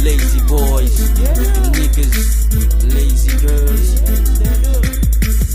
lazy boys, niggas, lazy girls.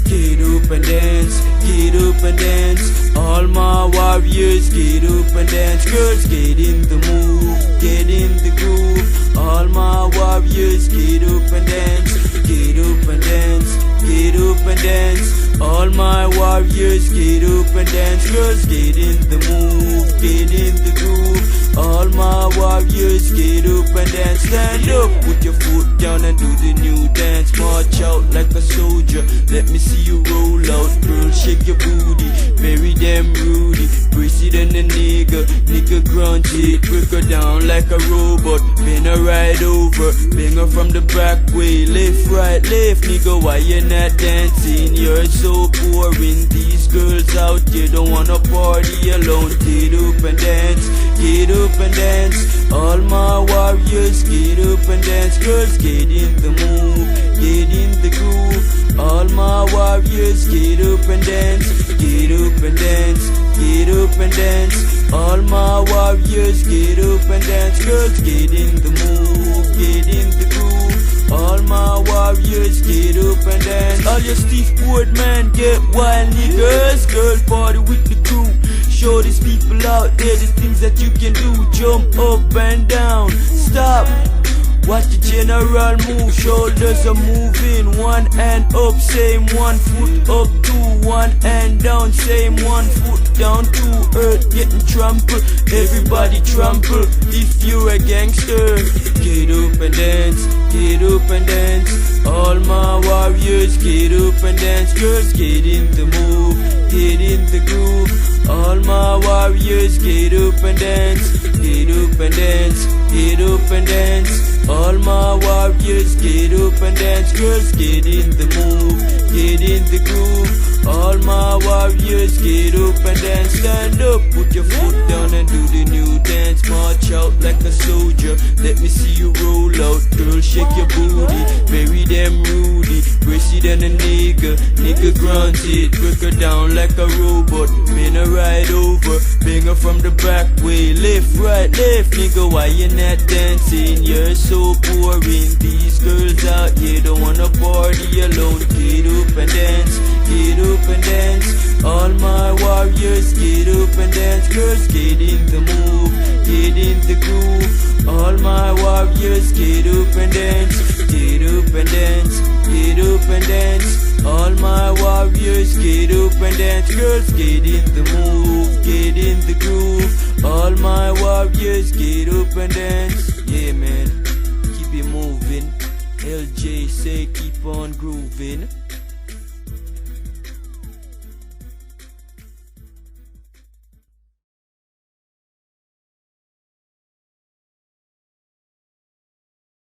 Get up and dance, get up and dance. All my warriors, get up and dance. Girls, get in the move, get in the groove. All my warriors, get up and dance, get up and dance, get up and dance. All my warriors, get up and dance. Girls, get in the move, get in the groove. All my warriors, get up and dance. Stand up, put your foot down and do the new dance. March out like a soldier, let me see you roll out. Girl, shake your booty, very damn rudy. Brace it and a nigga grunt it. Break her down like a robot, bend her right over. Bang her from the back way, left, right, left. Nigga, why you not dancing? You're so boring. These girls out there don't wanna party alone. Get up and dance, get up and dance. All my warriors, get up and dance. Girls, get in the move, get in the groove. All my warriors, get up and dance, get up and dance, get up and dance. All my warriors, get up and dance. Girls, get in the move, get in the groove. All my warriors, get up and dance. All your stiff board man, get wild niggas. Girl, party with the crew. Show these people out there the things that you can do. Jump up and down, stop. Watch the general move, shoulders are moving. One hand up, same, one foot up, two. One hand down, same, one foot down, two. Earth getting trampled, everybody trample. If you're a gangster, get up and dance, get up and dance. All my warriors, get up and dance. Girls, get in the move, get in the groove. All my warriors, get up and dance, get up and dance, get up and dance. All my warriors, get up and dance. Girls, get in the move, get in the groove. All my warriors, get up and dance. Stand up, put your foot down and do the new dance. March out like a soldier, let me see you roll out. Girl, shake your booty, very damn rudy. Brace it and a nigga grunt it. Break her down like a robot, bend her right over. Bang her from the back way, left, right, left. Nigga, why you not dancing? You're so boring. These girls out here don't wanna party alone. Get up and dance, get up and dance. All my warriors, get up and dance. Girls, get in the move, get in the groove. All my warriors, get up and dance, get up and dance, get up and dance. All my warriors, get up and dance. Girls, get in the move, get in the groove. All my warriors, get up and dance. Yeah, man, keep it moving. LJ say keep on grooving.